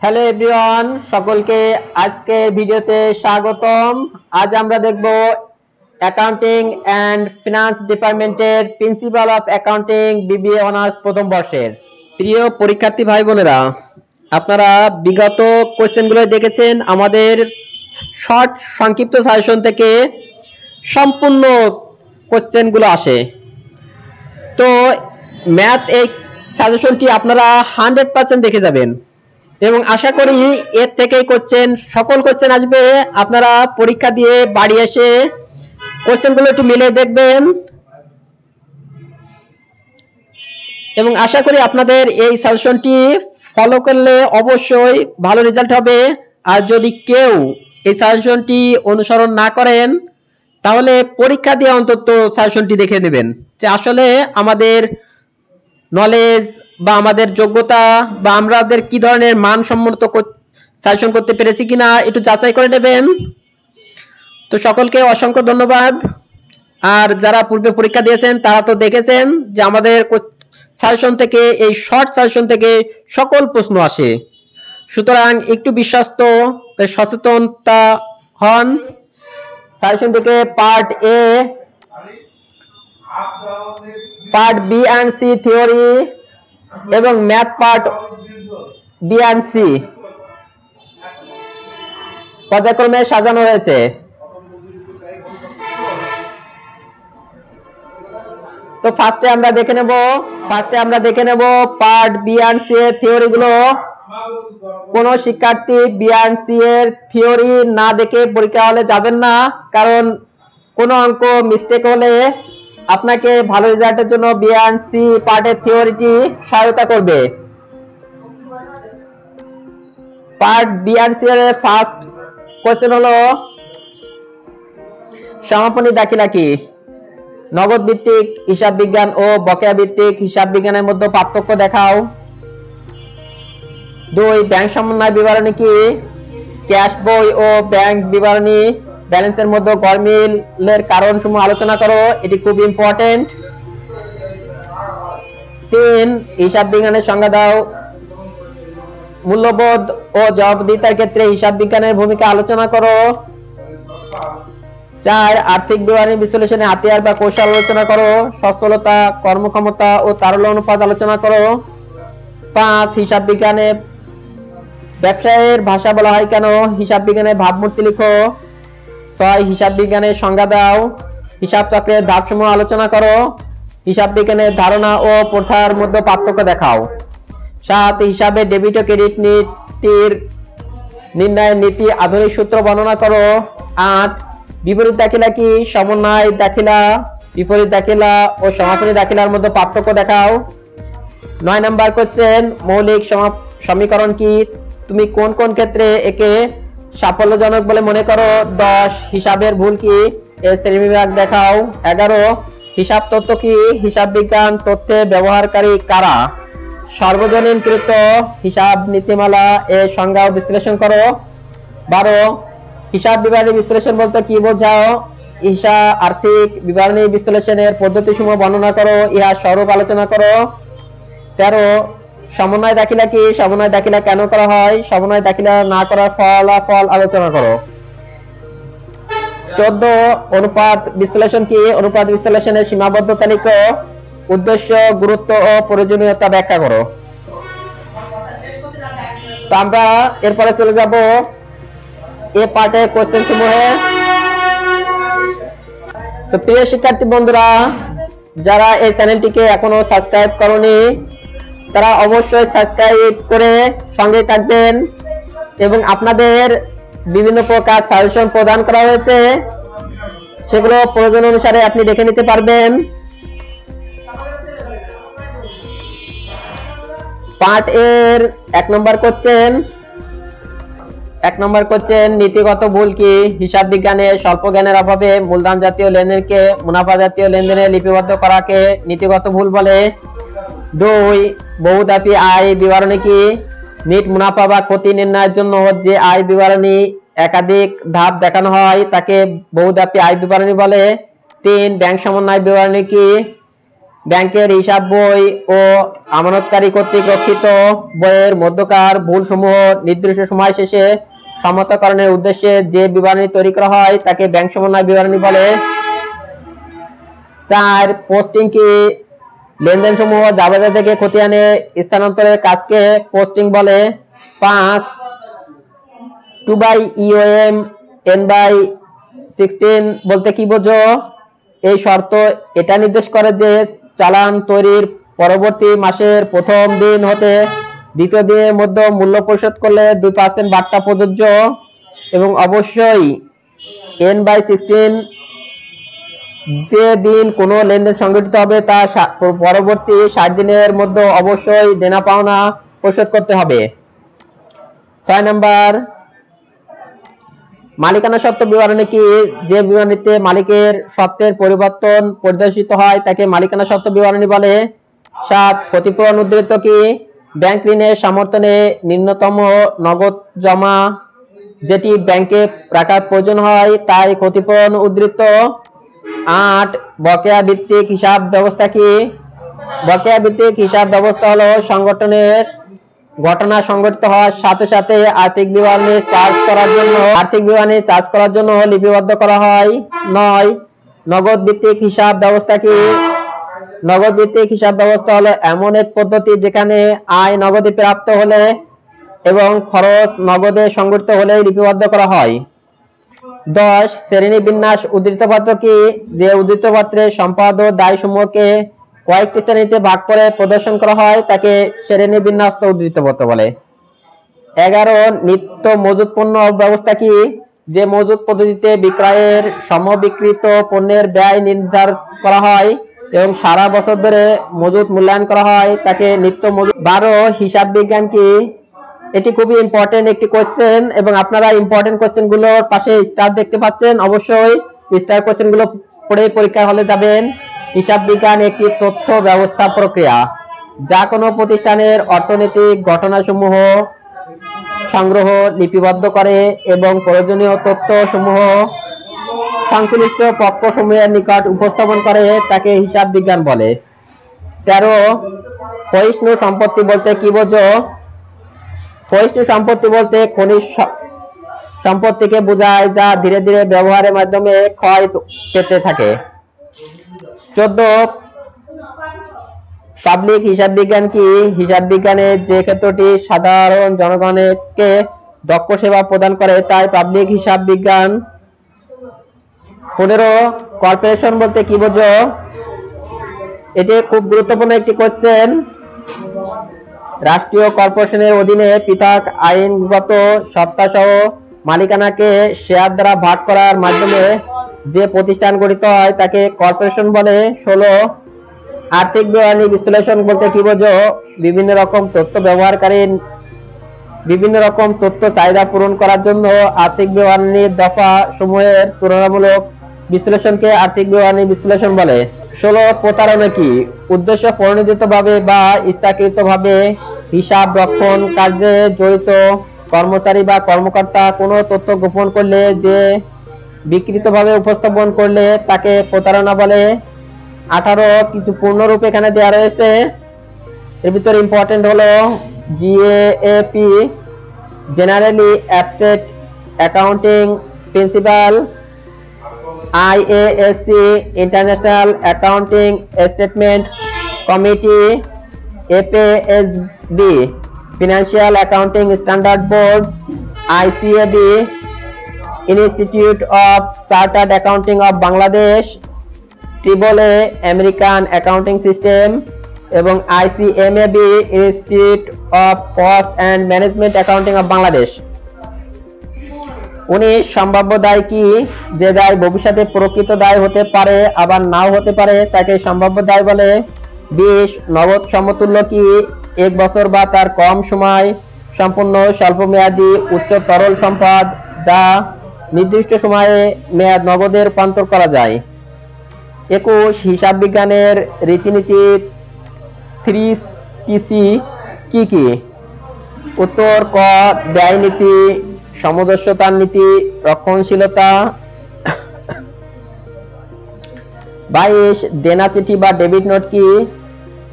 Hello everyone, সকলকে আজকে ভিডিওতে স্বাগতম। আজ আমরা দেখব অ্যাকাউন্টিং এন্ড ফিনান্স ডিপার্টমেন্টের principal of accounting BBA honours প্রথম বর্ষের প্রিয় পরীক্ষার্থী ভাই বোনেরা, আপনারা বিগত কোশ্চেনগুলো দেখেছেন। আমাদের শর্ট সংক্ষিপ্ত সাজেশন থেকে সম্পূর্ণ কোশ্চেনগুলো আসে। তো ম্যাথ এই সাজেশনটি আপনারা 100% দেখে যাবেন এবং আশা করি এর থেকেই সকল কোশ্চেন আসবে। আপনারা পরীক্ষা দিয়ে বাড়ি এসে কোশ্চেনগুলো একটু মিলে দেখবেন এবং আশা করি আপনাদের এই সাজেশনটি ফলো করলে অবশ্যই ভালো রেজাল্ট হবে। আর যদি কেউ এই সাজেশনটি অনুসরণ না করেন তাহলে পরীক্ষা দিয়ে অন্তত সাজেশনটি দেখে নেবেন যে আসলে আমাদের নলেজ বা আমাদের যোগ্যতা বা আমাদের কি ধরনের মানসম্মত সাজেশন করতে পেরেছি কিনা একটু যাচাই করে নেবেন। তো সকলকে অসংখ্য ধন্যবাদ। আর যারা পূর্বে পরীক্ষা দিয়েছেন তারা তো দেখেছেন যে আমাদের সাজেশন থেকে, এই শর্ট সাজেশন থেকে সকল প্রশ্ন আসে। সুতরাং একটু বিশ্বস্ত সচেতনতা হন। সাজেশন থেকে part A, part B and C theory এবং math part B and C পর্যায়ক্রমে সাজানো হয়েছে। তো ফার্স্টে আমরা দেখে নেব পার্ট বি এন্ড সি এর থিওরি গুলো। কোন শিক্ষার্থী বি এন্ড সি এর থিওরি না দেখে পরীক্ষা হলে যাবেন না, কারণ কোন অঙ্ক মিস্টেক হলে আপনাকে ভালো রেজাল্টের জন্য বি এন্ড সি পার্টের থিওরিটি সহায়তা করবে। পার্ট বি এন্ড সি এর ফার্স্ট কোশ্চেন হলো সমাপনী দাখিলা কি? নগদ ভিত্তিক হিসাব বিজ্ঞান ও বকেয়া ভিত্তিক হিসাব বিজ্ঞানের মধ্যে পার্থক্য দেখাও। 2 ব্যাংক সমন্বয় বিবরণী কি? ক্যাশ বই ও ব্যাংক বিবরণী ব্যালেন্সের মধ্যে গরমিলের কারণসমূহ আলোচনা করো, এটি খুব ইম্পর্টেন্ট। 3 হিসাব বিজ্ঞানের সংজ্ঞা দাও। মূল্যবোধ ও জবাবদিহিতার ক্ষেত্রে হিসাব বিজ্ঞানের ভূমিকা আলোচনা করো। 4 আর্থিক বিবরণী বিশ্লেষণে হাতিয়ার বা কৌশল আলোচনা করো। সচ্ছলতা, কর্মক্ষমতা ও তারল্য অনুপাত আলোচনা করো। 5 হিসাব বিজ্ঞানে ব্যবসায়ের ভাষা বলা হয় কেন? হিসাব বিজ্ঞানের ভাবমূর্তি লিখো। 6 হিসাব বিজ্ঞানের সংজ্ঞা দাও। হিসাব চক্রের ধাপসমূহ আলোচনা করো। হিসাব বিজ্ঞানের ধারণা ও প্রথার মধ্যে পার্থক্য দেখাও। 7 হিসাবে ডেবিট ও ক্রেডিট নীতির নির্ণয়ের নীতি আধুনিক সূত্র বর্ণনা করো। 8 বিপরীত দাখিলা কি? সমন্বয় দাখিলা, বিপরীত দাখিলা ও সমাপনী দাখিলার মধ্যে পার্থক্য দেখাও। 9 নাম্বার কোশ্চেন মৌলিক সমীকরণ কি? তুমি কোন কোন ক্ষেত্রে একে সাফল্যজনক বলে মনে করো? 10 হিসাবের ভুল কি? এর শ্রেণীবিভাগ দেখাও। 11 হিসাব তত্ত্ব কি? হিসাব বিজ্ঞান তথ্যে ব্যবহারকারী কারা? সর্বজনীনকৃত হিসাব নীতিমালা এর সংজ্ঞা ও বিশ্লেষণ করো। 12 হিসাব বিবরণী বিশ্লেষণ বলতে কি বোঝাও? আর্থিক বিবরণী বিশ্লেষণের পদ্ধতিসমূহ বর্ণনা করো, ইহা স্বরূপ আলোচনা করো। 13 সমন্বয় দাখিলা কি? সমন্বয় দাখিলা কেন করা হয়? সমন্বয় দাখিলা না করার ফলাফল আলোচনা করো। 14 অনুপাত বিশ্লেষণ কি? অনুপাত বিশ্লেষণের সীমাবদ্ধতা লিখো। উদ্দেশ্য, গুরুত্ব ও প্রয়োজনীয়তা ব্যাখ্যা করো। তো আমরা এরপরে চলে যাব এ পার্টের কোশ্চেন সমূহে। তো প্রিয় শিক্ষার্থী বন্ধুরা, যারা এই চ্যানেলটিকে এখনো সাবস্ক্রাইব করনি তারা অবশ্যই সাবস্ক্রাইব করে সঙ্গে থাকবেন এবং আপনাদের বিভিন্ন প্রকার সাজেশন প্রদান করা হয়েছে, সেগুলো প্রয়োজন অনুসারে আপনি দেখে নিতে পারবেন। পার্ট এর 1 নম্বর কোশ্চেন নীতিগত ভুল কি? হিসাব বিজ্ঞানে স্বল্প জ্ঞানের অভাবে মূলধন জাতীয় লেনদেনকে মুনাফা জাতীয় লেনদেনে লিপিবদ্ধ করাকে নীতিগত ভুল বলে। 2 বহুধাপী আয় বিবরণী কি? নিট মুনাফা বা ক্ষতি নির্ণয়ের জন্য যে আয় বিবরণী একাধিক ধাপ দেখানো হয় তাকে বহুধাপী আয় বিবরণী বলে। 3 ব্যাংক সমন্বয় বিবরণী কি? ব্যাংকের হিসাব বই ও আমানতকারী কর্তৃক রক্ষিত বইয়ের মধ্যকার ভুলসমূহ নির্দিষ্ট সময় শেষে সমতাকরণের উদ্দেশ্যে যে বিবরণী তৈরি করা হয় তাকে ব্যাংক সমন্বয় বিবরণী বলে। 4 পোস্টিং কি লেনদেন সমূহ জাবেদা থেকে খতিয়ানে স্থানান্তরের কাজকে পোস্টিং বলে। 5 2/EOM N/16 বলতে কি বোঝো? এই শর্ত এটা নির্দেশ করে যে চালান তৈরির পরবর্তী মাসের প্রথম দিন হতে দ্বিতীয় দিনের মধ্যে মূল্য পরিশোধ করলে 2% বার্তা প্রযোজ্য এবং অবশ্যই N/16 যে দিন কোনো লেনদেন সংগঠিত হবে তা পরবর্তী 60 দিনের মধ্যে অবশ্যই দেনা পাওনা পরিশোধ করতে হবে। 6 নাম্বার মালিকানা সত্ত্ব বিবরণী কি? যে বিবরণীতে মালিকের সত্ত্বের পরিবর্তন পরিদর্শিত হয় তাকে মালিকানা সত্ত্ব বিবরণী বলে। 7 ক্ষতিপূরণ উদ্ধৃত কি? ব্যাংক ঋণের সমর্থনে ন্যূনতম নগদ জমা যেটি ব্যাংকে রাখার প্রয়োজন হয় তাই ক্ষতিপূরণ উদ্ধৃত। 8 বকেয়া ভিত্তিক হিসাব ব্যবস্থা কি? বকেয়া ভিত্তিক হিসাব ব্যবস্থা হলো সংগঠনের ঘটনা সংঘটিত হওয়ার সাথে সাথে আর্থিক বিবরণী চার্জ করার জন্য লিপিবদ্ধ করা হয়। 9 নগদ ভিত্তিক হিসাব ব্যবস্থা কি? নগদ ভিত্তিক হিসাব ব্যবস্থা হলো এমন এক পদ্ধতি যেখানে আয় নগদে প্রাপ্ত হলে এবং খরচ নগদে সংগঠিত হলে লিপিবদ্ধ করা হয়। 10 শ্রেণী বিন্যাস উদ্ধৃতপত্র কি? যে উদ্ধৃতপত্রের সম্পদ ও দায় সমূহকে কয়েকটি শ্রেণীতে ভাগ করে প্রদর্শন করা হয় তাকে শ্রেণী বিন্যস্ত উদ্ধৃতপত্র বলে। 11 নিত্য মজুত পণ্য ব্যবস্থা কি? যে মজুত পদ্ধতিতে বিক্রয়ের সমবিকৃত পণ্যের ব্যয় নির্ধারণ করা হয় এবং সারা বছর ধরে মজুত মূল্যায়ন করা হয় তাকে নিত্য মজুত। 12 হিসাব বিজ্ঞান কি? এটি খুবই ইম্পর্টেন্ট একটি কোশ্চেন এবং আপনারা ইম্পর্টেন্ট কোশ্চেন গুলোর পাশে স্টার দেখতে পাচ্ছেন, অবশ্যই স্টার কোশ্চেন গুলো পড়ে পরীক্ষা হলে যাবেন। হিসাব বিজ্ঞান একটি তথ্য ব্যবস্থা প্রক্রিয়া যা কোনো প্রতিষ্ঠানের অর্থনৈতিক ঘটনাসমূহ সংগ্রহ লিপিবদ্ধ করে এবং প্রয়োজনীয় তথ্য সমূহ সংশ্লিষ্ট পক্ষ সমূহের নিকট উপস্থাপন করে তাকে হিসাব বিজ্ঞান বলে। 13 ক্ষয়িষ্ণু সম্পত্তি বলতে কি বোঝো? ক্ষয়িষ্ণু সম্পত্তি বলতে খনিজ সম্পত্তিকে বোঝায় যা ধীরে ধীরে ব্যবহারের মাধ্যমে ক্ষয় পেতে থাকে। 14 পাবলিক হিসাব বিজ্ঞান কি? হিসাব বিজ্ঞানের যে ক্ষেত্রটি সাধারণ জনগণকে দক্ষ সেবা প্রদান করে তাই পাবলিক হিসাব বিজ্ঞান। 15 কর্পোরেশন বলতে কি বোঝো? এটি খুব গুরুত্বপূর্ণ একটি কোশ্চেন। রাষ্ট্রীয় কর্পোরেশনের অধীনে পৃথক আইনগত সত্তা সহ মালিকানাকে শেয়ার দ্বারা ভাগ করার মাধ্যমে যে প্রতিষ্ঠান গঠিত হয় তাকে কর্পোরেশন বলে। 16 আর্থিক বিবরণী বিশ্লেষণ বলতে কি বোঝো? বিভিন্ন রকম তথ্য ব্যবহারকারী বিভিন্ন রকম তথ্য চাহিদা পূরণ করার জন্য আর্থিক বিবরণীর দফা সমূহের তুলনামূলক বিশ্লেষণকে আর্থিক বিবরণী বিশ্লেষণ বলে। 16 প্রতারণা কি? উদ্দেশ্য প্রণোদিতভাবে বা ইচ্ছাকৃতভাবে হিসাব রক্ষণ কার্যে জড়িত কর্মচারী বা কর্মকর্তা কোনো তথ্য গোপন করলে যে বিকৃতভাবে উপস্থাপন করলে তাকে প্রতারণা বলে। 18 কিছু পূর্ণরূপ এখানে দেওয়া রয়েছে, এর ভিতরে ইম্পর্টেন্ট হলো GAAP generally accept accounting principal, IASC international accounting statement committee, FASB financial accounting standard board, ICAB institute of chartered accounting of Bangladesh, AAA American accounting system এবং ICMAB institute of cost and management accounting of Bangladesh. 19 সম্ভাব্য দায় কি? যে দায় ভবিষ্যতে প্রকৃত দায় হতে পারে আবার নাও হতে পারে তাকে সম্ভাব্য দায় বলে। 20 নগদ সমতুল্য কি? 1 বছর বা তার কম সময় সম্পূর্ণ স্বল্পমেয়াদী উচ্চ তরল সম্পদ যা নির্দিষ্ট সময়ে মেয়াদ নগদে রূপান্তর করা যায়। 21 হিসাব বিজ্ঞানের রীতিনীতি 3TC কি কি? উত্তর ক ব্যয় নীতি, সামঞ্জস্যতার নীতি, রক্ষণশীলতা, 22 দেনা চিঠি বা ডেবিট নোট কি?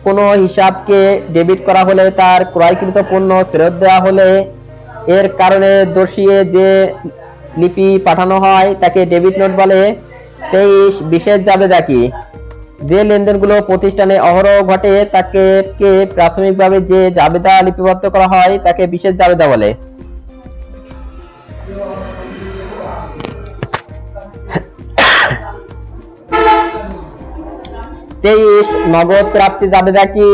কোনো হিসাবকে ডেবিট করা হলে তার ক্রয়কৃত পণ্য ফেরত দেওয়া হলে এর কারণে দর্শিয়ে যে লিপি পাঠানো হয় তাকে ডেবিট নোট বলে। 23 বিশেষ জাবেদা কি? যে লেনদেনগুলো প্রতিষ্ঠানে অহরহ ঘটে তাকে প্রাথমিকভাবে যে জাবেদা লিপিবদ্ধ করা হয় তাকে বিশেষ জাবেদা বলে। 23 নগদ প্রাপ্তি জাবেদা কি?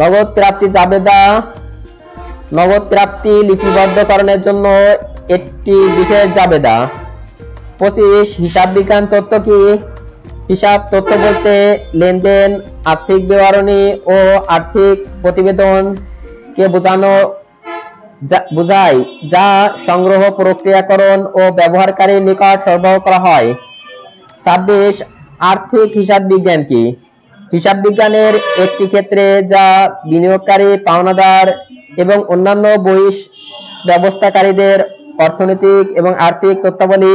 নগদ প্রাপ্তি জাবেদা নগদ প্রাপ্তি লিপিবদ্ধকরণের জন্য একটি বিশেষ জাবেদা। 25 হিসাব বিজ্ঞান তথ্য কি? হিসাব তথ্য বলতে লেনদেন, আর্থিক বিবরণী ও আর্থিক প্রতিবেদন কে বোঝায় যা সংগ্রহ, প্রক্রিয়াকরণ ও ব্যবহারকারীর নিকট সরবরাহ করা হয়। 26 আর্থিক হিসাব বিজ্ঞান কি? হিসাব বিজ্ঞানের একটি ক্ষেত্রে যা বিনিয়োগকারী, পাওনাদার এবং অন্যান্য ব্যবস্থাকারীদের অর্থনৈতিক এবং আর্থিক তথ্যাবলী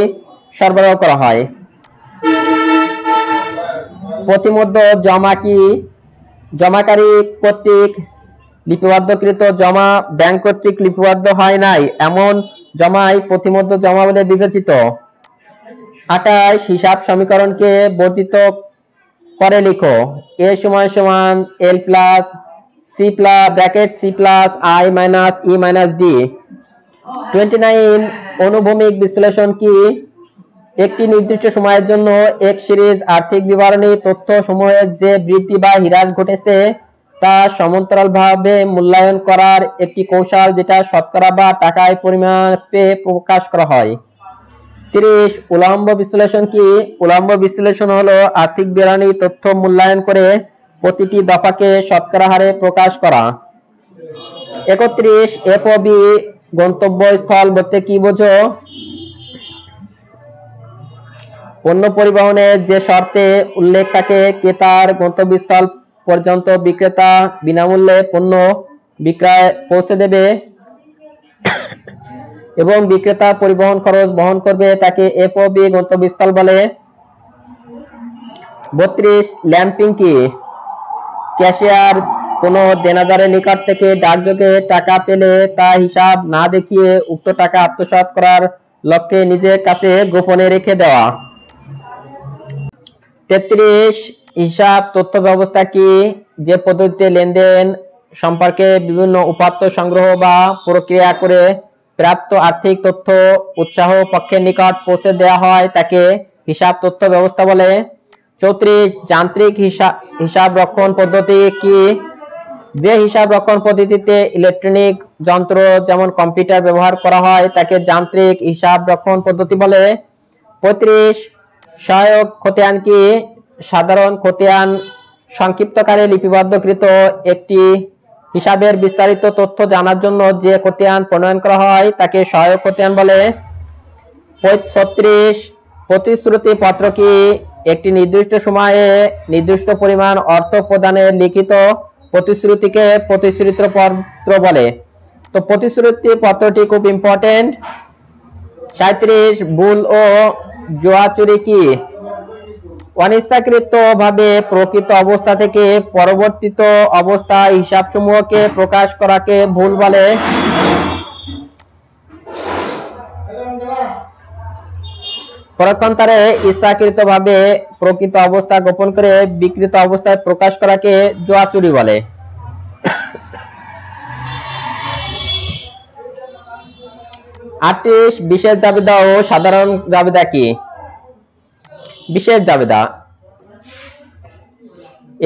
সরবরাহ করা হয়। প্রতিমধ্য জমা কি? জমাকারী কর্তৃক লিপিবদ্ধকৃত জমা ব্যাংক কর্তৃক লিপিবদ্ধ হয় নাই এমন জমাই প্রতিমধ্য জমা বলে বিবেচিত। 28 হিসাব সমীকরণকে বর্ধিত করে লিখো। a সমান l plus c bracket c plus i minus e minus d। 29 অনুভূমিক বিশ্লেষণ কি? একটি নির্দিষ্ট সময়ের জন্য এক সিরিজ আর্থিক বিবরণী তথ্য সমূহের যে বৃদ্ধি বা হ্রাস ঘটেছে তা সমান্তরালভাবে মূল্যায়ন করার একটি কৌশল যেটা শতকরা বা টাকায় পরিমাপে প্রকাশ করা হয়। 30 উলম্ব বিশ্লেষণ কি? উলম্ব বিশ্লেষণ হলো আর্থিক বিবরণী তথ্য মূল্যায়ন করে প্রতিটি দফাকে শতকরা হারে প্রকাশ করা। 31 FOB গন্তব্যস্থল বলতে কি বোঝো? পণ্য পরিবহনের যে শর্তে উল্লেখ থাকে ক্রেতার গন্তব্যস্থল পর্যন্ত বিক্রেতা বিনামূল্যে পণ্য বিক্রয় পৌঁছে দেবে এবং বিক্রেতা পরিবহন খরচ বহন করবে তাকে FOB গন্তব্যস্থল বলে। 32 ল্যাম্পিং কি? ক্যাশিয়ার কোনো দেনাদারের নিকট থেকে ডাকযোগে টাকা পেলে তা হিসাব না দেখিয়ে উক্ত টাকা আত্মসাৎ করার লক্ষ্যে নিজের কাছে গোপনে রেখে দেওয়া। 33 হিসাব তথ্য ব্যবস্থা কি? যে পদ্ধতিতে লেনদেন সম্পর্কে বিভিন্ন উপাত্ত সংগ্রহ বা প্রক্রিয়া করে প্রাপ্ত আর্থিক তথ্য উৎসাহ পক্ষের নিকট পৌঁছে দেওয়া হয় তাকে হিসাব তথ্য ব্যবস্থা বলে। 34 যান্ত্রিক হিসাব রক্ষণ পদ্ধতি কি? যে হিসাব রক্ষণ পদ্ধতিতে ইলেকট্রনিক যন্ত্র যেমন কম্পিউটার ব্যবহার করা হয় তাকে যান্ত্রিক হিসাব রক্ষণ পদ্ধতি বলে। 35 সহায়ক খতিয়ান কি? সাধারণ খতিয়ান সংক্ষিপ্তকারে লিপিবদ্ধকৃত একটি হিসাবের বিস্তারিত তথ্য জানার জন্য যে খতিয়ান প্রণয়ন করা হয় তাকে সহায়ক খতিয়ান বলে। 36 প্রতিশ্রুতি পত্র কি? একটি নির্দিষ্ট সময়ে নির্দিষ্ট পরিমাণ অর্থ প্রদানের লিখিত প্রতিশ্রুতিকে প্রতিশ্রুতি পত্র বলে। তো প্রতিশ্রুতি পত্রটি খুব ইম্পর্টেন্ট। 37 ভুল ও জুয়াচুরি কি? অনিচ্ছাকৃত ভাবে প্রকৃত অবস্থা থেকে পরবর্তীত অবস্থা হিসাবসমূহকে প্রকাশ করাকে ভুল বলে। পরক্ষণতারে ইচ্ছাকৃতভাবে প্রকৃত অবস্থা গোপন করে বিকৃত অবস্থায় প্রকাশ করাকে জুয়াচুরি বলে। 38 বিশেষ জাবেদা ও সাধারণ জাবেদা কি? বিশেষ জাবেদা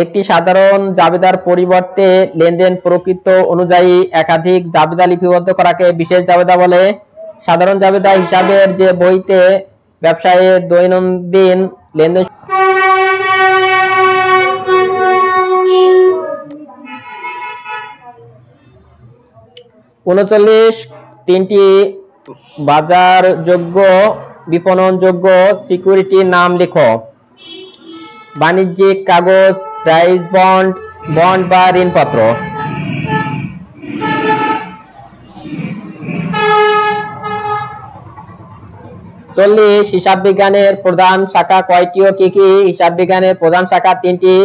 একটি সাধারণ জাবেদার পরিবর্তে লেনদেন প্রকৃত অনুযায়ী একাধিক জাবেদা লিপিবদ্ধ করাকে বিশেষ জাবেদা বলে। সাধারণ জাবেদা হিসাবের যে বইতে ব্যবসায়ের দৈনন্দিন লেনদেন 39 তিনটি বাজারযোগ্য বিপণনযোগ্য সিকিউরিটির নাম লিখো। বাণিজ্যিক কাগজ, প্রাইস বন্ড, বন্ড বা ঋণপত্র। 40 40 হিসাব বিজ্ঞানের প্রধান শাখা কয়টি ও কি কি? হিসাব বিজ্ঞানের প্রধান শাখা 3টি।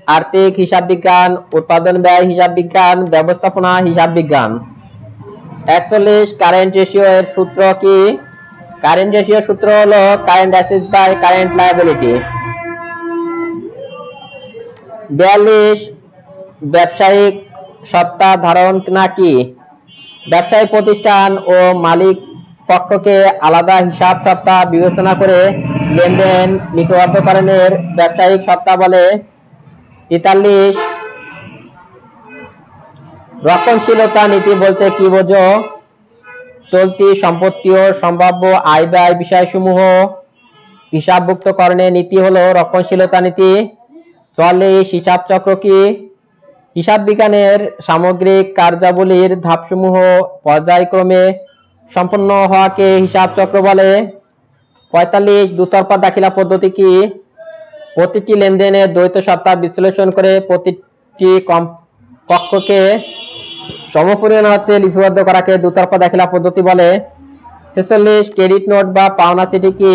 আর্থিক হিসাব বিজ্ঞান, উৎপাদন ব্যয় হিসাব বিজ্ঞান, ব্যবস্থাপনা হিসাব বিজ্ঞান। 41 কারেন্ট রেশিও এর সূত্র কি? কারেন্ট রেশিও সূত্র হলো current assets by current liability. 42 ব্যবসায়িক সত্তা ধারণা কি? ব্যবসায়িক প্রতিষ্ঠান ও মালিক পক্ষকে আলাদা হিসাব সত্তা বিবেচনা করে লেনদেন লিপিবদ্ধকরণের ব্যবসায়িক সত্তা বলে। 43 রক্ষণশীলতা নীতি বলতে কি বোঝো? চলতি সম্পত্তি ও সম্ভাব্য আয় ব্যয় বিষয়সমূহ হিসাবভুক্তকরণের নীতি হলো রক্ষণশীলতা নীতি। 44 হিসাব চক্র কি? হিসাব বিজ্ঞানের সামগ্রিক কার্যাবলীর ধাপসমূহ পর্যায়ক্রমে সম্পন্ন হওয়াকে হিসাব চক্র বলে। 45 দুতরফা দাখিলা পদ্ধতি কি? প্রতিটি লেনদেনের দ্বৈত সত্তা বিশ্লেষণ করে প্রতিটি পক্ষকে সমপরিমাণে লিপিবদ্ধ করাকে দুতরফা দাখিলা পদ্ধতি বলে। 46 ক্রেডিট নোট বা পাওনা চিঠি কি?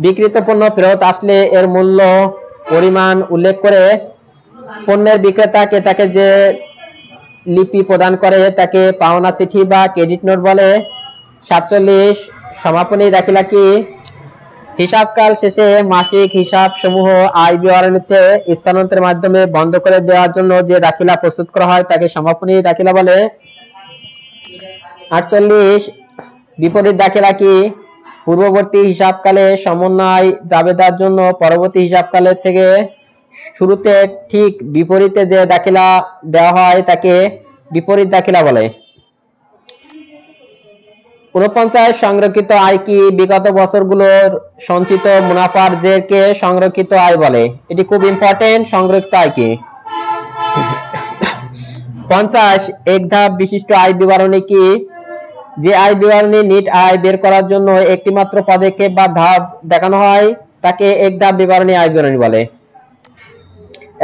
বিক্রিত পণ্য ফেরত আসলে এর মূল্য পরিমাণ উল্লেখ করে পণ্যের বিক্রেতা ক্রেতাকে যে লিপি প্রদান করে তাকে পাওনা চিঠি বা ক্রেডিট নোট বলে। 47 সমাপনী দাখিলা কি? হিসাবকাল শেষে মাসিক হিসাব সমূহ আয় বিবরণীতে স্থানান্তরের মাধ্যমে বন্ধ করে দেওয়ার জন্য যে দাখিলা প্রস্তুত করা হয় তাকে সমাপনী দাখিলা বলে। 48 বিপরীত দাখিলা কি? পূর্ববর্তী হিসাবকালে সমন্বয় জাবেদার জন্য পরবর্তী হিসাবকালের থেকে শুরুতে ঠিক বিপরীতে যে দাখিলা দেওয়া হয় তাকে বিপরীত দাখিলা বলে। 49 সংরক্ষিত আয় কি? বিগত বছরগুলোর সঞ্চিত মুনাফার জেরকে সংরক্ষিত আয় বলে। এটি খুব ইম্পর্টেন্ট। সংরক্ষিত আয় কি? 50 এক ধাপ বিশিষ্ট আয় বিবরণী কি? যে আয় বিবরণী নিট আয় বের করার জন্য একটি মাত্র পদক্ষেপ বা ধাপ দেখানো হয় তাকে এক ধাপ বিবরণী আয় বিবরণী বলে।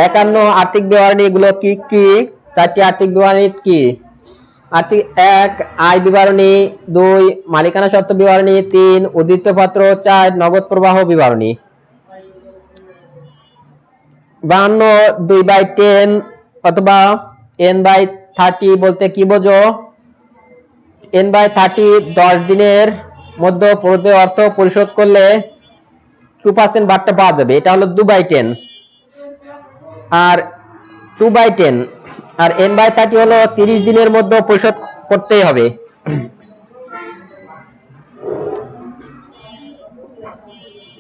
51 আর্থিক বিবরণী এগুলো কি কি? 4টি আর্থিক বিবরণী কি? আর্থিক 1 আয় বিবরণী, 2 মালিকানা সত্ত্ব বিবরণী, 3 উদ্ধৃতপত্র, 4 নগদ প্রবাহ বিবরণী। 52 2/10 অথবা n/30 বলতে কি বোঝো? n/30 10 দিনের মধ্যে প্রদত্ত অর্থ পরিশোধ করলে 2% ভাগটা পাওয়া যাবে। এটা হলো 2/10 আর 2/10 আর n/30 হলো 30 দিনের মধ্যে পরিশোধ করতেই হবে।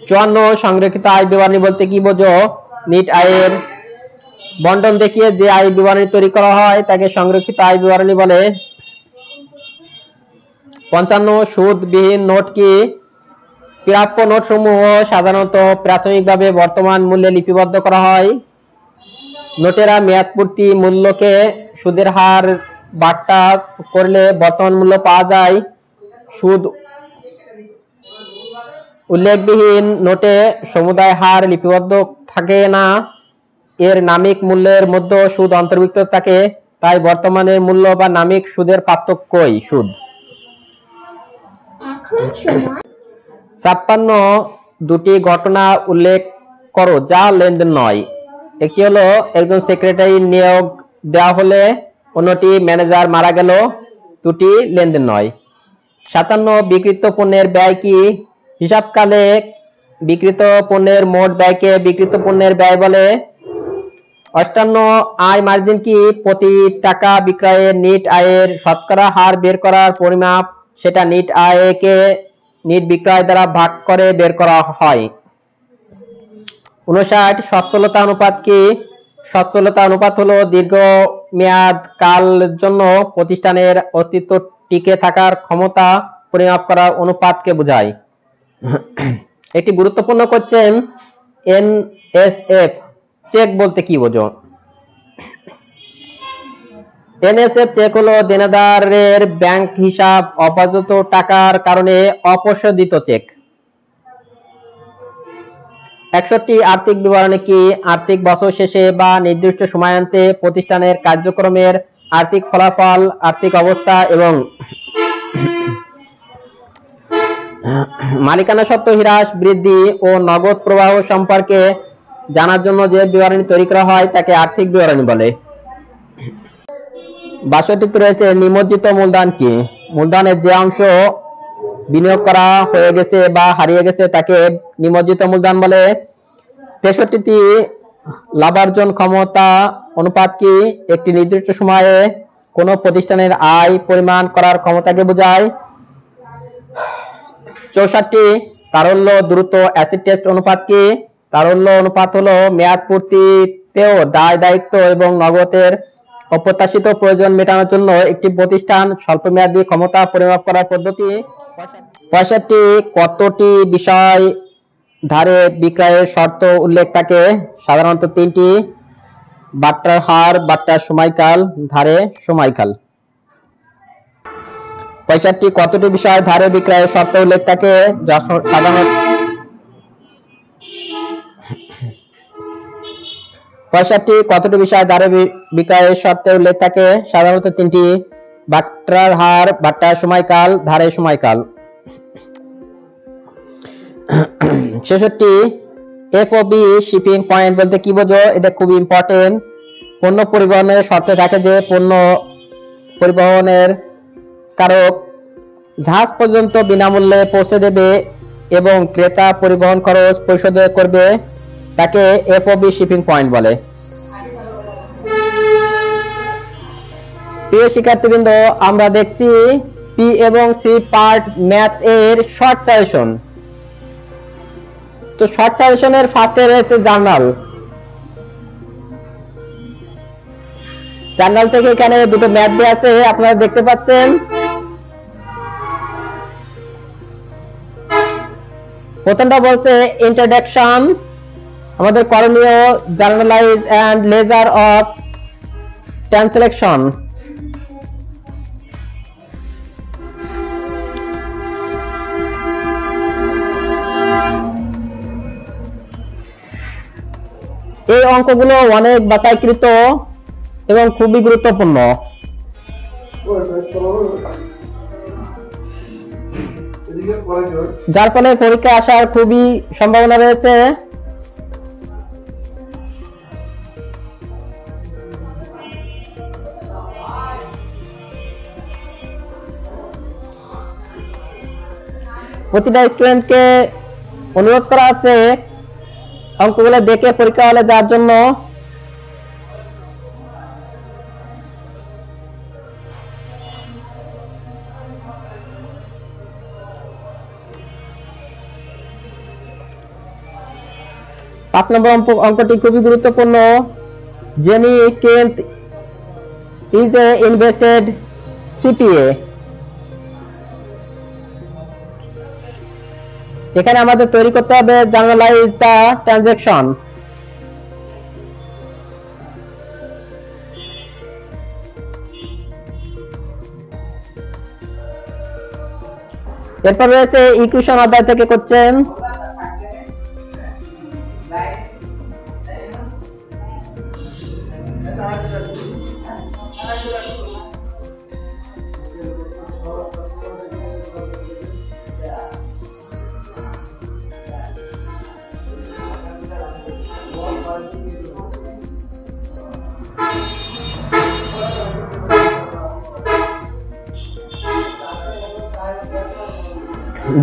54 সংরক্ষিত আয় বিবরণী বলতে কি বোঝো? নিট আয়ের বন্টন দেখিয়ে যে আয় বিবরণী তৈরি করা হয় তাকে সংরক্ষিত আয় বিবরণী বলে। 55 সুদবিহীন নোট কি? প্রাপ্য নোট সমূহ সাধারণত প্রাথমিকভাবে বর্তমান মূল্যে লিপিবদ্ধ করা হয়। নোটেরা মেয়াদপূর্তি মূল্যকে সুদের হার বাট্টা করলে বর্তমান মূল্য পাওয়া যায়। সুদ উল্লেখবিহীন নোটে সমুদায় হার লিপিবদ্ধ থাকে না, এর নামিক মূল্যের মধ্যে সুদ অন্তর্ভুক্ত থাকে, তাই বর্তমানের মূল্য বা নামিক সুদের পার্থক্যই সুদ। 56 দুটি ঘটনা উল্লেখ করো যা লেনদেন নয়। একটি হলো একজন সেক্রেটারি নিয়োগ দেওয়া হলে, অন্যটি ম্যানেজার মারা গেল, দুটি লেনদেন নয়। 57 বিক্রিত পণ্যের ব্যয় কি? হিসাবকালে বিক্রিত পণ্যের মোট ব্যয়কে বিক্রিত পণ্যের ব্যয় বলে। 58 আয় মার্জিন কি? প্রতি টাকা বিক্রয়ের নিট আয়ের শতকরা হার বের করার পরিমাপ, সেটা নিট আয়কে নিট বিক্রয় দ্বারা ভাগ করে বের করা হয়। 59 সচ্ছলতা অনুপাত কি? সচ্ছলতা অনুপাত হলো দীর্ঘমেয়াদ কাল জন্য প্রতিষ্ঠানের অস্তিত্ব টিকে থাকার ক্ষমতা পরিমাপ করার অনুপাতকে বোঝায়। একটি গুরুত্বপূর্ণ কোশ্চেন, এনএসএফ চেক বলতে কি বোঝো? এনএসএফ চেক হলো দেনাদারের ব্যাংক হিসাব অপার্জিত টাকার কারণে অপসারিত চেক। 61 আর্থিক বিবরণী কি? আর্থিক বছর শেষে বা নির্দিষ্ট সময়ান্তে প্রতিষ্ঠানের কার্যক্রমের আর্থিক ফলাফল, আর্থিক অবস্থা এবং মালিকানা সত্ত্ব হ্রাস, বৃদ্ধি ও নগদ প্রবাহ সম্পর্কে জানার জন্য যে বিবরণী তৈরি করা হয় তাকে আর্থিক বিবরণী বলে। ৬২ রয়েছে নিমজ্জিত মূলধন কি? মূলধনের যে অংশ বিনিয়োগ করা হয়ে গেছে বা হারিয়ে গেছে তাকে নিমজ্জিত মূলধন বলে। ৬৩টি লাভার্জন ক্ষমতা অনুপাত কি? একটি নির্দিষ্ট সময়ে কোনো প্রতিষ্ঠানের আয় পরিমাণ করার ক্ষমতাকে বোঝায়। ৬৪ তারল্য দ্রুত অ্যাসিড টেস্ট অনুপাত কি? তারল্য অনুপাত হলো মেয়াদ পূর্তিতেও দায় দায়িত্ব এবং নগদের অপ্রত্যাশিত প্রয়োজন মেটানোর জন্য একটি প্রতিষ্ঠান স্বল্পমেয়াদী ক্ষমতা পরিমাপ করার পদ্ধতি। ৬৫ কতটি বিষয় ধারে বিক্রয়ের শর্ত উল্লেখ থাকে? সাধারণত ৩টি। বাট্টার হার, বাট্টার সময়কাল, ধারে সময়কাল। ৬৫ কতটি বিষয় ধারে বিক্রয়ের শর্ত উল্লেখ থাকে? সাধারণত ৬৫ কতটি বিষয় ধারে বিক্রয়ের শর্তে উল্লেখ থাকে? সাধারণত ৩টি। বাট্টার হার, বাট্টার সময়কাল, ধারে সময়কাল। ৬৬ এফওবি শিপিং পয়েন্ট বলতে কি বোঝো? এটা খুব ইম্পর্টেন্ট। পণ্য পরিবহনের শর্তে থাকে যে পণ্য পরিবহনের কারক জাহাজ পর্যন্ত বিনামূল্যে পৌঁছে দেবে এবং ক্রেতা পরিবহন খরচ পরিশোধ করবে, তাকে এফওবি শিপিং পয়েন্ট বলে। প্রিয় শিক্ষার্থীবৃন্দ, আমরা দেখছি পি এবং সি পার্ট ম্যাথ এর শর্ট সাজেশন। তো শর্ট সাজেশনের ফার্স্টে রয়েছে জার্নাল। জার্নাল থেকে এখানে দুটো ম্যাথ দেওয়া আছে, আপনারা দেখতে পাচ্ছেন। প্রথমটা বলছে ইন্ট্রোডাকশন, আমাদের করণীয় journalise and ledger of translation. এই অঙ্কগুলো অনেক বাছাইকৃত এবং খুবই গুরুত্বপূর্ণ। যার ফলে পরীক্ষা আসার খুবই সম্ভাবনা রয়েছে। প্রতিটা স্টুডেন্টকে অনুরোধ করা আছে অঙ্কগুলো দেখে পরীক্ষা হলে যাওয়ার জন্য। পাঁচ নম্বর অঙ্কটি খুবই গুরুত্বপূর্ণ। Jenny Kent is a invested CPA. এখানে আমাদের তৈরি করতে হবে জার্নালাইজ দ্য ট্রানজাকশন। এরপর রয়েছে ইকুয়েশন অধ্যায় থেকে কোশ্চেন।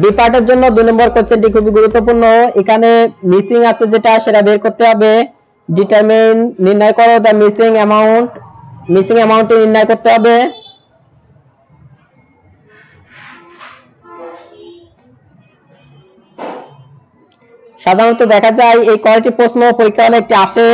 বি পার্টের জন্য 2 নম্বর কোশ্চেনটি খুবই গুরুত্বপূর্ণ। এখানে মিসিং আছে যেটা সেটা বের করতে হবে। ডিটারমিন, নির্ণয় করো the missing amount. Missing amount নির্ণয় করতে হবে। সাধারণত দেখা যায় এই কয়টি প্রশ্ন পরীক্ষা হলে একটি আসে।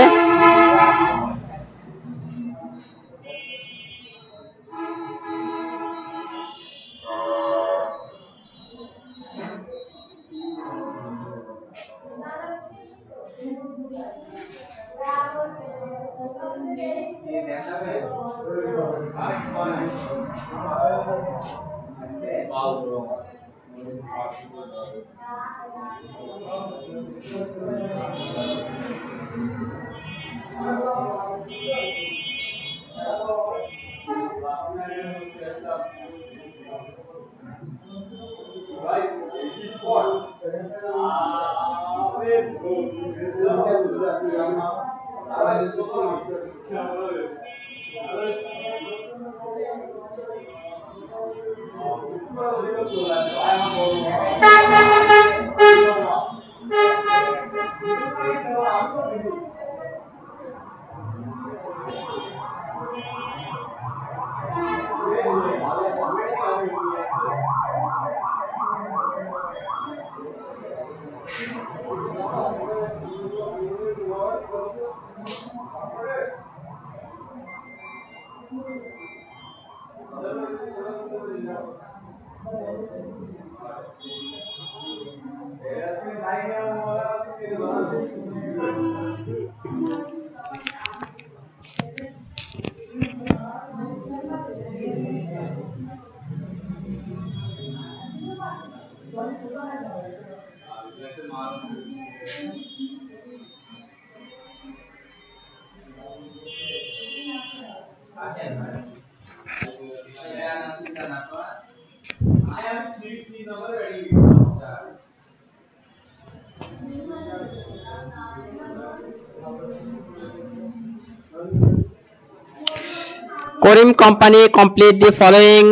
Korim company complete the following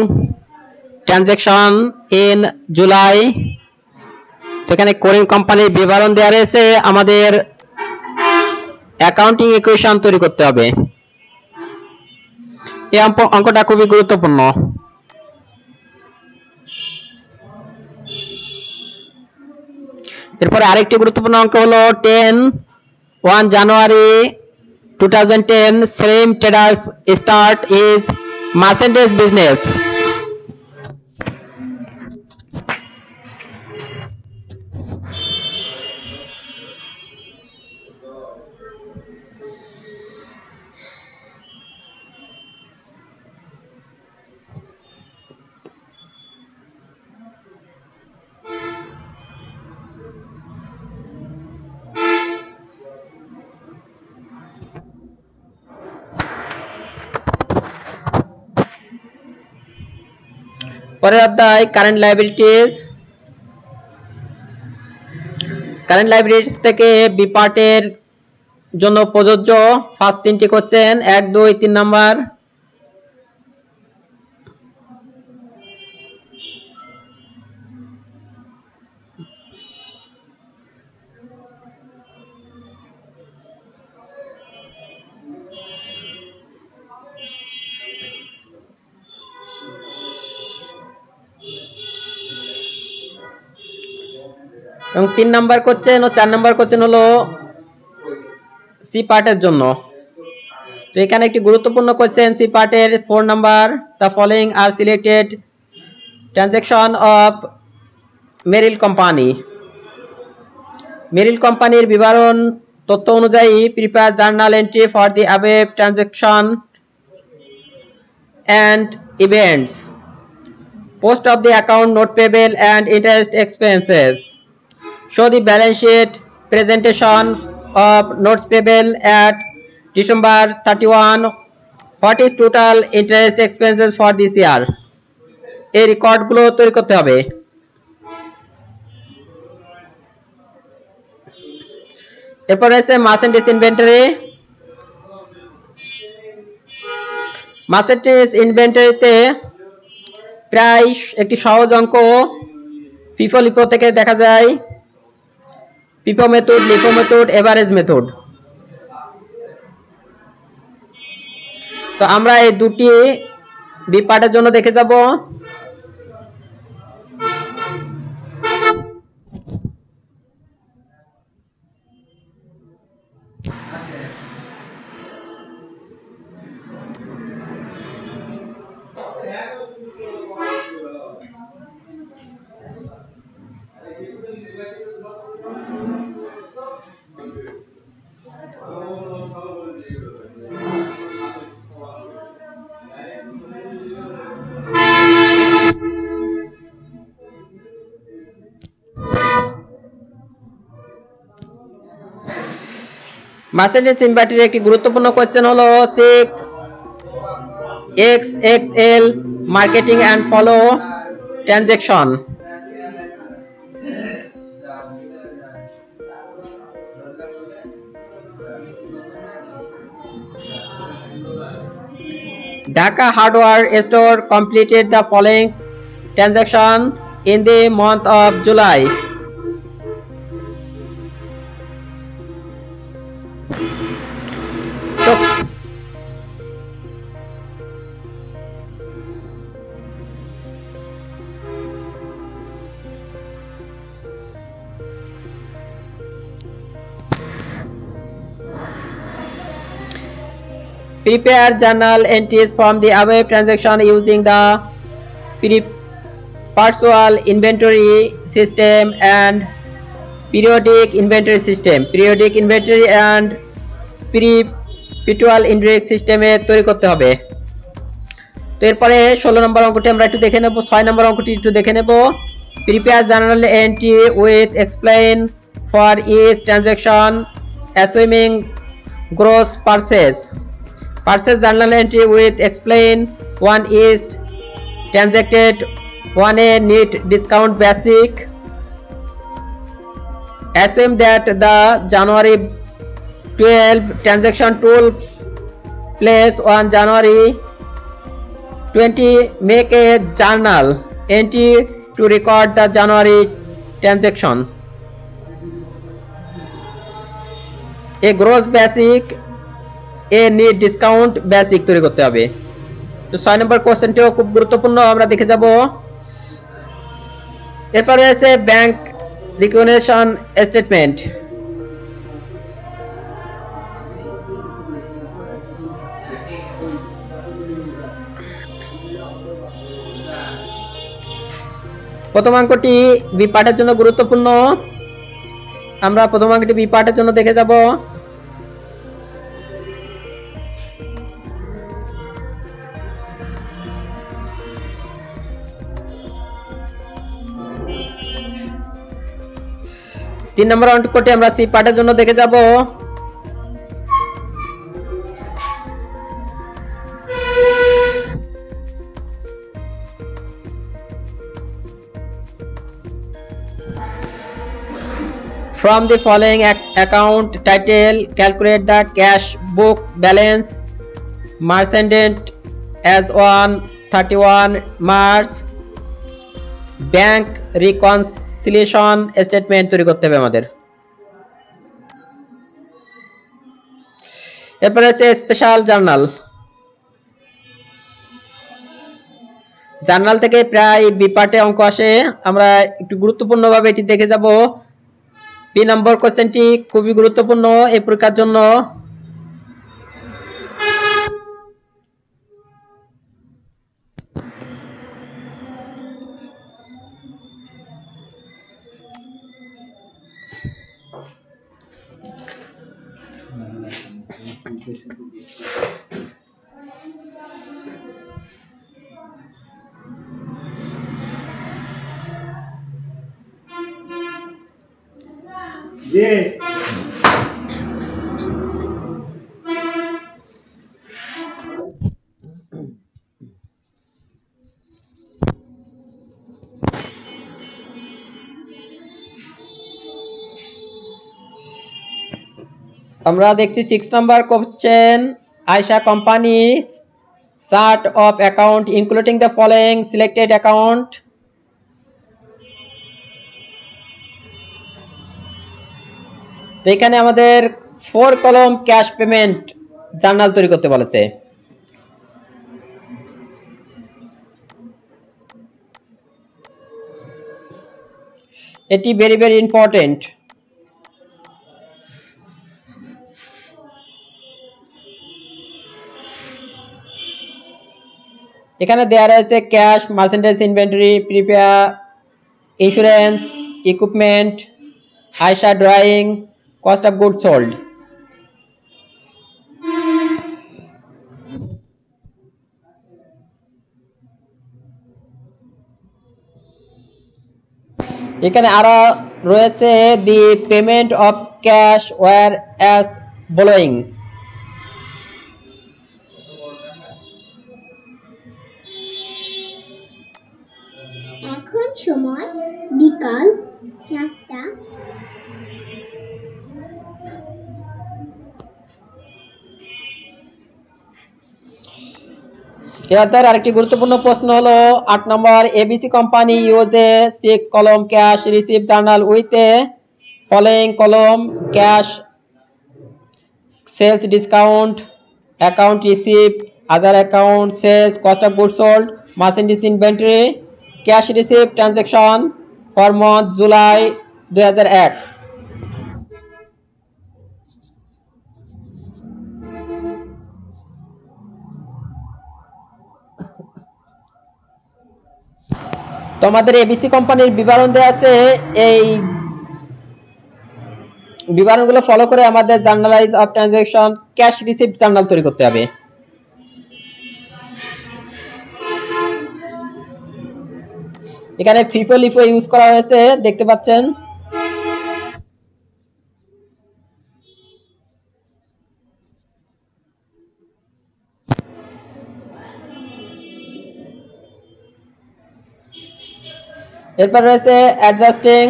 transaction in July. তো এখানে করিম কোম্পানির বিবরণ দেওয়া রয়েছে, আমাদের অ্যাকাউন্টিং ইকুয়েশন তৈরি করতে হবে। এই অঙ্কটা খুবই গুরুত্বপূর্ণ। এরপরে আরেকটি গুরুত্বপূর্ণ অঙ্ক হলো 1 জানুয়ারি 2010 Salim Traders start his merchandise business. পরের অধ্যায় কারেন্ট লাইবিলিটিস থেকে বি পার্টের জন্য প্রযোজ্য ফার্স্ট 3টি কোশ্চেন 1, 2, 3 নাম্বার। এবং 3 নাম্বার কোশ্চেন ও 4 নাম্বার কোশ্চেন হলো সি পার্টের জন্য। তো এখানে একটি গুরুত্বপূর্ণ কোশ্চেন সি পার্টের 4 number, the following are selected transaction of Meril company. Meril কোম্পানির বিবরণ তথ্য অনুযায়ী prepare journal entry for the above transaction and events. Post of the account note payable and interest expenses. Show the balance sheet presentation of notes payable at December 31. What is total interest expenses for this year? এই রেকর্ডগুলো তৈরি করতে হবে। এরপর আছে merchandise inventory. Merchandise ইনভেন্টরিতে প্রায় একটি সহজ অঙ্ক ফিফো লিফো থেকে দেখা যায়, FIFO method, LIFO method, average method. তো আমরা এই দুটি বি পার্টের জন্য দেখে যাব। মার্চেন্ডাইজ ইনভেন্টরির একটি গুরুত্বপূর্ণ কোশ্চেন হলো 6XXL marketing and follow transaction. Dhaka Hardware Store completed the following transaction in the month of July. So, prepare journal entries from the above transaction using the partial inventory system and periodic inventory system. Periodic inventory and perpetual inventory system এ তৈরি করতে হবে। তো এরপরে 16 নম্বর অঙ্কটি আমরা একটু দেখে নেব। 6 নম্বর অঙ্কটি একটু দেখে নেব। Prepare journal entry with explain for each transaction assuming gross purchase. Purchase journal entry with explain one is transacted, one a net discount basic. Assume that the January 12 transaction took place on January 20. Make a journal entry to record the January transaction. A gross basic, a net discount basic তৈরি করতে হবে। তো 6 নম্বর কোশ্চেনটিও খুব গুরুত্বপূর্ণ, আমরা দেখে যাব। এরপরে আছে ব্যাংক রিকগনিশন স্টেটমেন্ট। প্রথম অঙ্কটি বি পার্টের জন্য গুরুত্বপূর্ণ, আমরা প্রথম অঙ্কটি বি পার্টের জন্য দেখে যাব। তিন নম্বর অঙ্কটি আমরা সি পার্টের জন্য দেখে যাব। From the following account title, calculate the cash book balance merchandise as on 31 March. Bank reconciliation statement তৈরি করতে হবে আমাদের। এরপরে আছে স্পেশাল জার্নাল। জার্নাল থেকে প্রায় বি পার্টে অঙ্ক আসে, আমরা একটু গুরুত্বপূর্ণভাবে এটি দেখে যাব। বি নম্বর কোশ্চেনটি খুবই গুরুত্বপূর্ণ এই পরীক্ষার জন্য। আমরা দেখছি 6 number question, Ayesha companies chart of account including the following selected account. তো এখানে আমাদের 4 কলম ক্যাশ পেমেন্ট জার্নাল তৈরি করতে বলেছে। এটি ভেরি ভেরি ইম্পর্টেন্ট। এখানে দেয়া রয়েছে cash, merchandise inventory, prepare, insurance, equipment, Ayesha drawing, cost of goods sold. এখানে আরো রয়েছে the payment of cash were as following. এখন সময় বিকাল 4টা। এবার আরেকটি গুরুত্বপূর্ণ প্রশ্ন হলো 8 নম্বর, এবিসি কোম্পানি ইউজ এ 6 কলম cash receive journal with a following কলম cash sales discount, account receipt, other account, sales, cost of goods sold, merchandise inventory, cash receipt transaction for month July 2001. তোমাদের এবিসি কোম্পানির বিবরণ দেওয়া আছে, এই বিবরণগুলো follow করে আমাদের journalise of transaction cash receipt journal তৈরি করতে হবে। এখানে ফিফো লিফো ইউজ করা হয়েছে দেখতে পাচ্ছেন। এরপর রয়েছে অ্যাডজাস্টিং,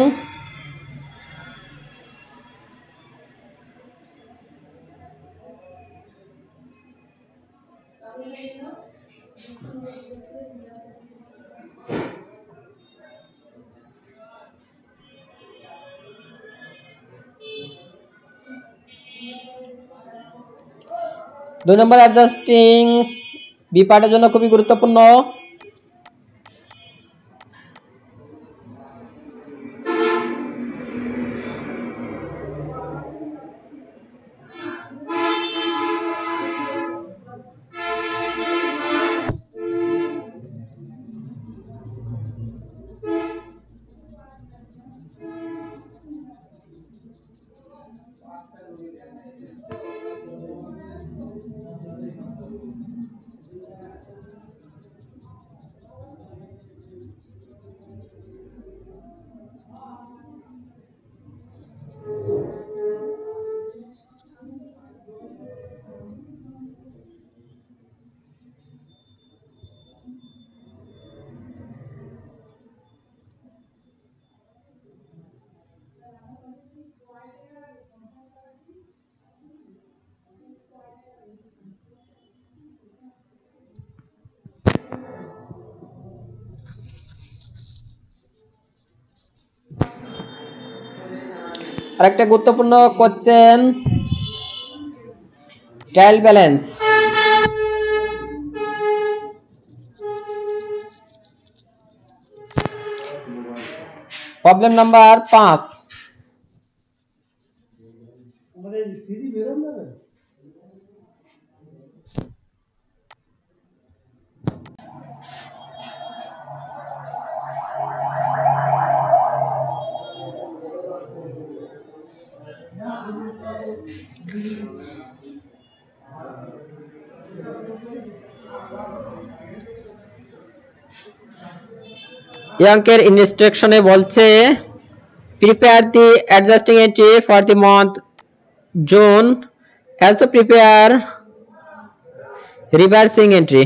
দুই নম্বর অ্যাডজাস্টিং বি পার্টের জন্য খুবই গুরুত্বপূর্ণ। আরেকটা গুরুত্বপূর্ণ question, trial balance. Problem number 5। এই অঙ্কের ইনস্ট্রাকশনে বলছে prepare the adjusting entry for the month June, also prepare reversing entry.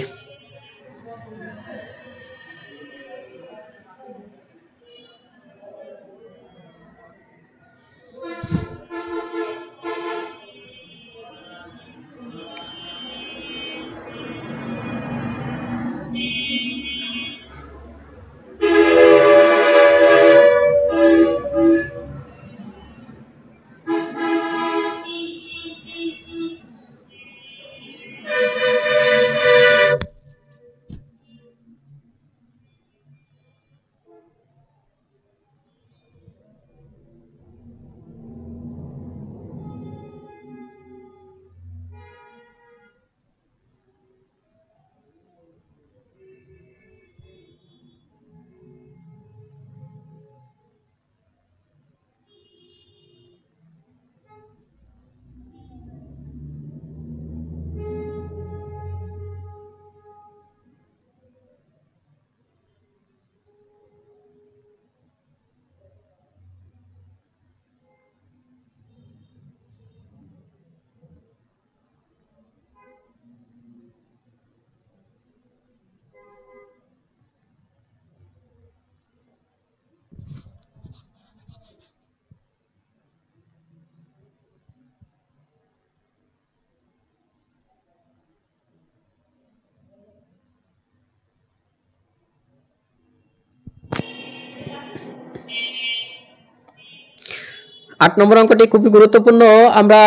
8 নম্বর অঙ্কটি খুবই গুরুত্বপূর্ণ। আমরা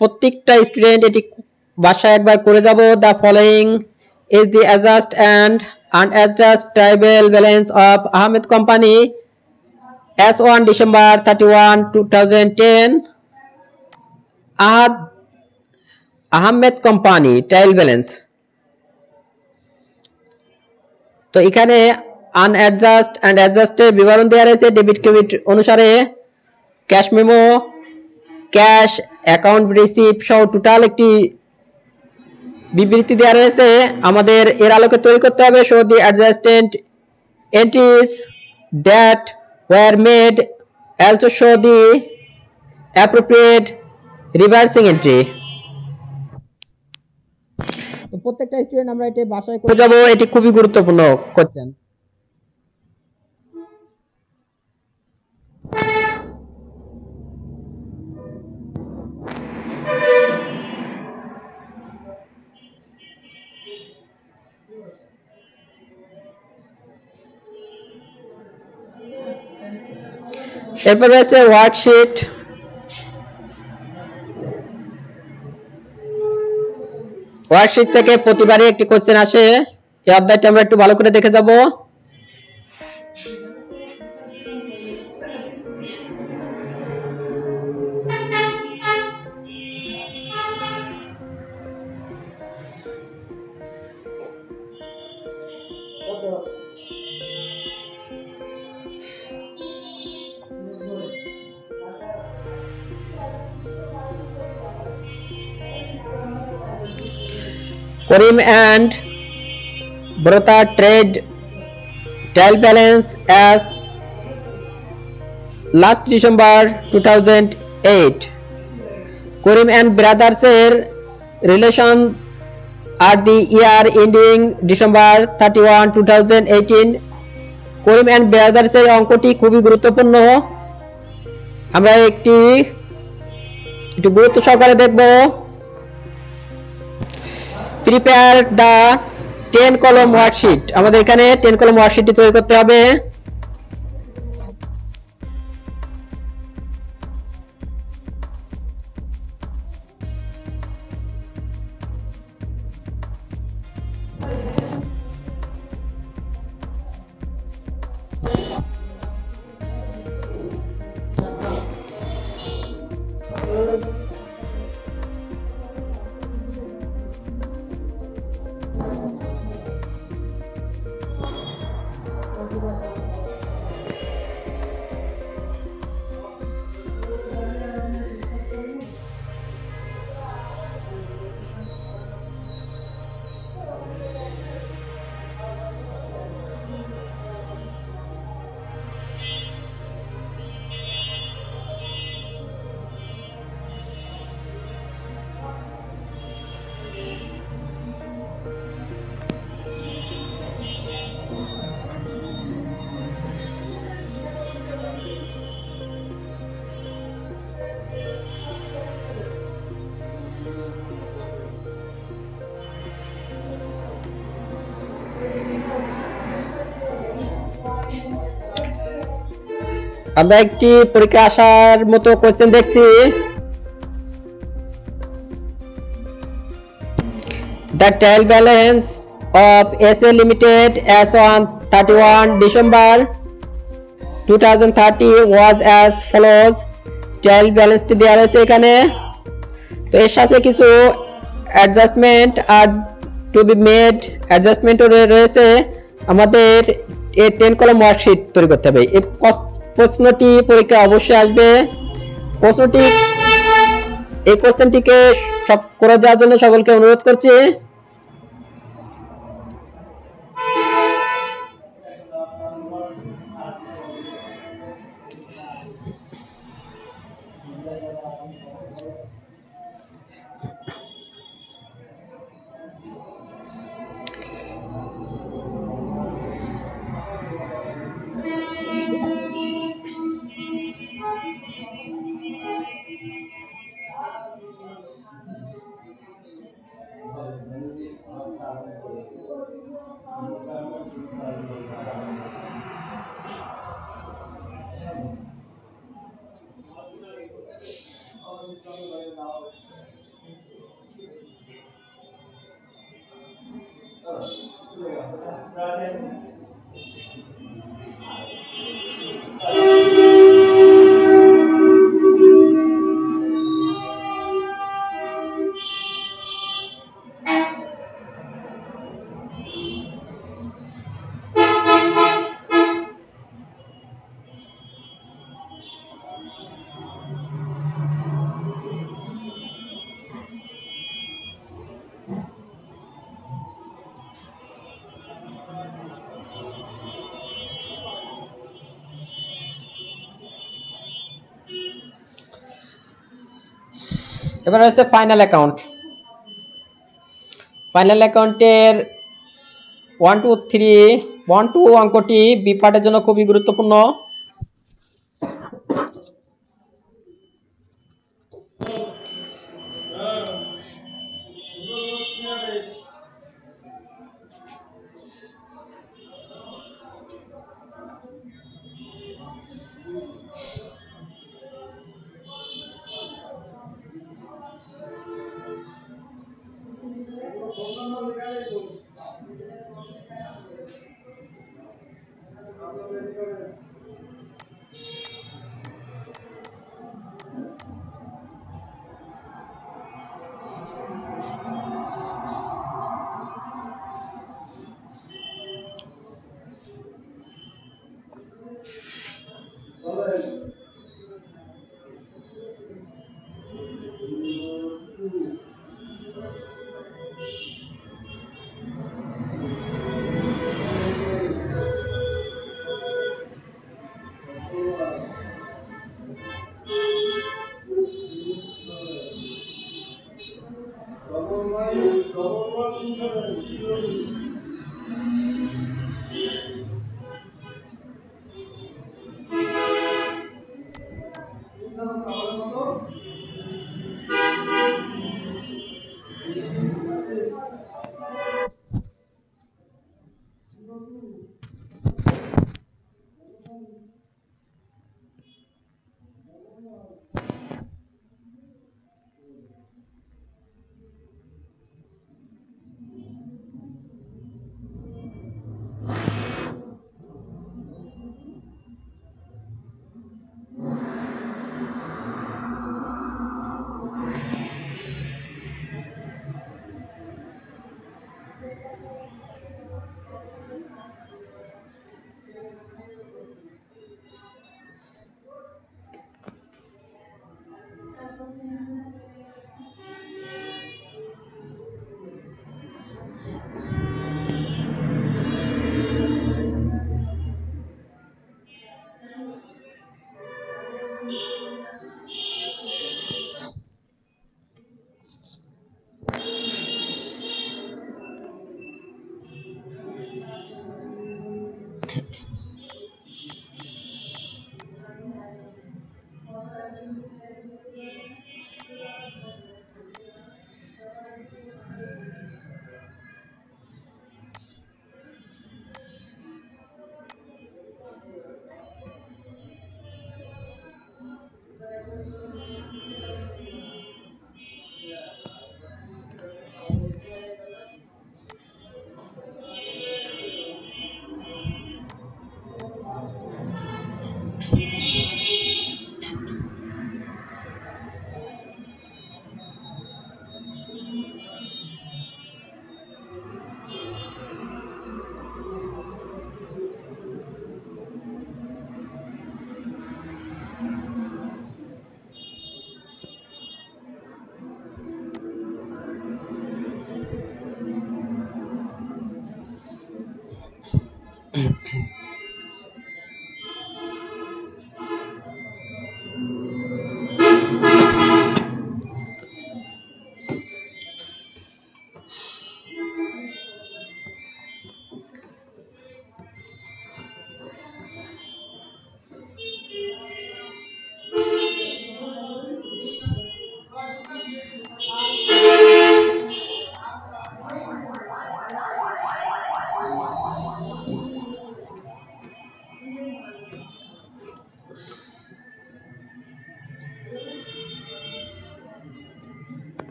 প্রত্যেকটা স্টুডেন্ট এটি বাসায় একবার করে যাব। The following is the adjust and unadjust trial balance of Ahmed Company as on December 31, 2010. Ahmed Company trial balance। তো এখানে আনঅ্যাডজাস্ট এন্ড অ্যাডজাস্টের বিবরণ দেওয়া রয়েছে ডেবিট ক্রেডিট অনুসারে, cash memo, cash account receipt সহ টোটাল একটি বিবৃতি দেওয়া রয়েছে। আমাদের এর আলোকে তৈরি করতে হবে show the adjustment entries that were made, also show the appropriate reversing entry. তো প্রত্যেকটা স্টুডেন্ট আমরা এটা বাসায় করে যাব, এটি খুবই গুরুত্বপূর্ণ কোশ্চেন। এরপর রয়েছে ওয়ার্কশিট। ওয়ার্কশিট থেকে প্রতিবারই একটি কোশ্চেন আসে, এই অধ্যায়টা আমরা একটু ভালো করে দেখে যাব। Karim and Brother trade trial balance as last December 2008. Karim and brothers এর relation at the year ending December 31, 2018. Karim and brothers এর অঙ্কটি খুবই গুরুত্বপূর্ণ, আমরা একটু গুরুত্ব সহকারে দেখব। প্রিপেয়ার দ্য 10 কলম ওয়ার্কশিট। আমাদের এখানে 10 কলম ওয়ার্কশিটটি তৈরি করতে হবে। আমরা একটি পরীক্ষা আসার মতো কোশ্চেন দেখছি। The trial balance of SA Limited as on 31 December 2030 was as follows. Trial balance টি দেওয়া রয়েছে এখানে। তো এর সাথে কিছু adjustment are to be made অ্যাডজাস্টমেন্টও রয়েছে। আমাদের এই 10 কলম ওয়ার্কশিট তৈরি করতে হবে। এই প্রশ্নটি পরীক্ষা অবশ্যই আসবে। এই কোশ্চেনটিকে সব করে দেওয়ার জন্য সকলকে অনুরোধ করছি। এবার হচ্ছে ফাইনাল অ্যাকাউন্ট। ফাইনাল অ্যাকাউন্টের 1 2 3 1 2 অঙ্কটি বি পার্টের জন্য খুবই গুরুত্বপূর্ণ।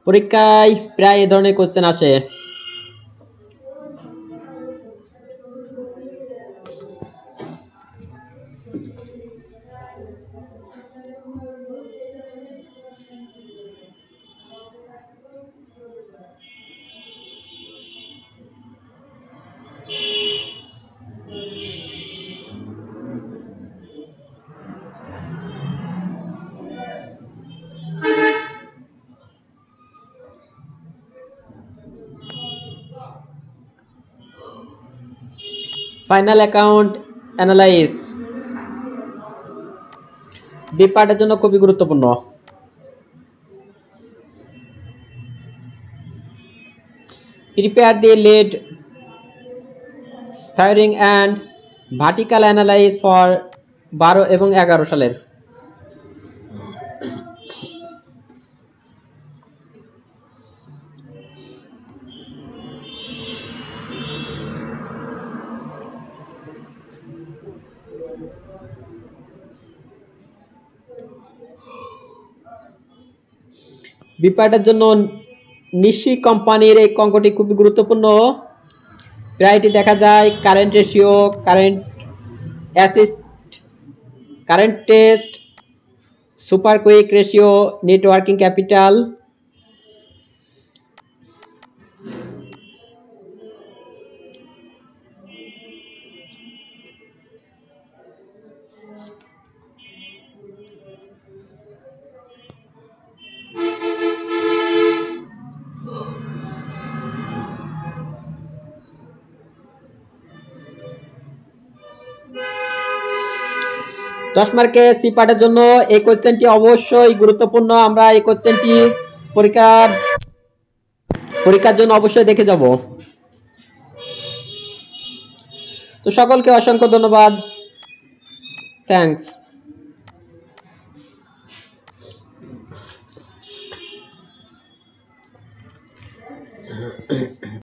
পরীক্ষায় প্রায় এই ধরনের কোশ্চেন আসে। ফাইনাল অ্যাকাউন্ট অ্যানালাইজ বি পার্টের জন্য খুবই গুরুত্বপূর্ণ। প্রিপেয়ার দি লিড থায়োরিং অ্যান্ড ভার্টিক্যাল অ্যানালাইজ ফর 12 এবং 11 সালের। বি পার্টের জন্য নিশি কোম্পানির এই অঙ্কটি খুবই গুরুত্বপূর্ণ। প্রায়টি দেখা যায় current ratio, current assist, current test, super quick ratio, net working capital. দশ মার্কে সি পার্টের জন্য এই কোশ্চেনটি অবশ্যই গুরুত্বপূর্ণ। আমরা এই কোশ্চেনটি পরীক্ষার জন্য অবশ্যই দেখে যাব। তো সকলকে অসংখ্য ধন্যবাদ। থ্যাঙ্কস।